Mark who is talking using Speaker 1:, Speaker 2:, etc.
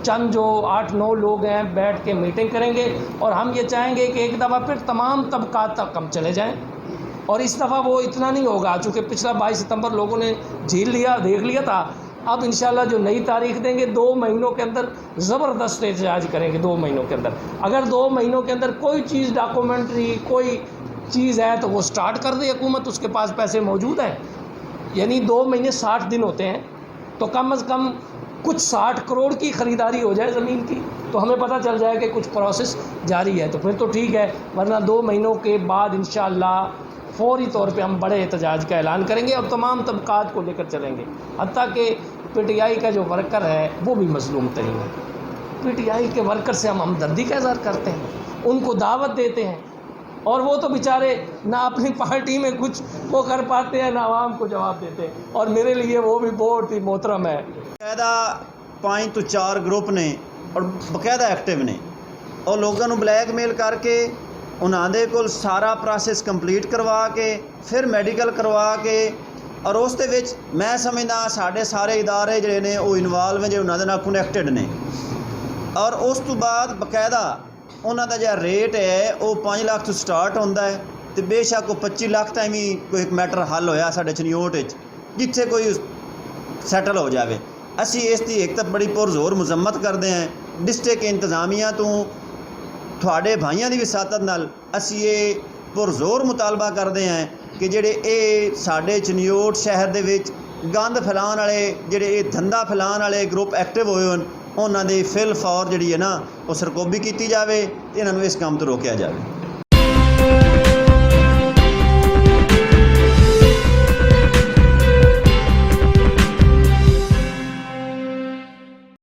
Speaker 1: चंद जो 8-9 लोग हैं बैठ के मीटिंग करेंगे, और हम ये चाहेंगे कि एक दफ़ा फिर तमाम तबकात तक हम चले जाएं। और इस दफ़ा वो इतना नहीं होगा, चूँकि पिछला 22 सितंबर लोगों ने झेल लिया, देख लिया था। अब इंशाल्लाह जो नई तारीख देंगे 2 महीनों के अंदर ज़बरदस्त एहतजाज करेंगे। 2 महीनों के अंदर अगर 2 महीनों के अंदर कोई चीज़ डॉक्यूमेंट्री कोई चीज़ है तो वो स्टार्ट कर दे हुकूमत, उसके पास पैसे मौजूद हैं। यानी 2 महीने 60 दिन होते हैं, तो कम अज़ कम कुछ 60 करोड़ की ख़रीदारी हो जाए ज़मीन की, तो हमें पता चल जाए कि कुछ प्रोसेस जारी है, तो फिर तो ठीक है। वरना 2 महीनों के बाद इंशाअल्लाह फ़ौरी तौर पे हम बड़े एहतजाज का ऐलान करेंगे और तमाम तबकात को लेकर चलेंगे। हत्ता कि PTI का जो वर्कर है वो भी मज़लूम तरीन है। PTI के वर्कर से हम हमदर्दी का इज़हार करते हैं, उनको दावत देते हैं, और वो तो बेचारे ना अपनी पार्टी में कुछ वो कर पाते हैं, ना आवाम को जवाब देते हैं, और मेरे लिए वो भी बहुत ही मोहतरम है।
Speaker 2: बकायदा 5 ਤੋਂ 4 ग्रुप ने और बकायदा एक्टिव ने, और लोगों को ब्लैकमेल करके उन्होंने कोल सारा प्रोसेस कंप्लीट करवा के फिर मैडिकल करवा के, और उस दे विच मैं समझदा साढ़े सारे इदारे जिहड़े ने वो इनवॉल्व हैं, जो उन्होंने नाल कनैक्टेड ने। और उस तो बाद बकायदा उन्होंने जो रेट है वो 5 लाख तो स्टार्ट होता है, तो बेशक वो 25 लाख तक भी कोई एक मैटर हल होया साढ़े चनियोट जिथे कोई सैटल हो जाए। असी इसकी एक तो बड़ी पुरजोर मजम्मत करते हैं। डिस्ट्रिक्ट इंतजामिया तो थोड़े भाइयों की विसातत नाल असी ये पुरजोर मुतालबा करते हैं कि जेडे ये साढ़े चनियोट शहर दे विच गंद फैलाने वाले जेडे ये धंधा फैलाने वाले ग्रुप एक्टिव होए होन, उन्होंने फिल फौर जी है ना वो सरकोबी की जाए, तो इन्हों इस काम तो रोकया जाए।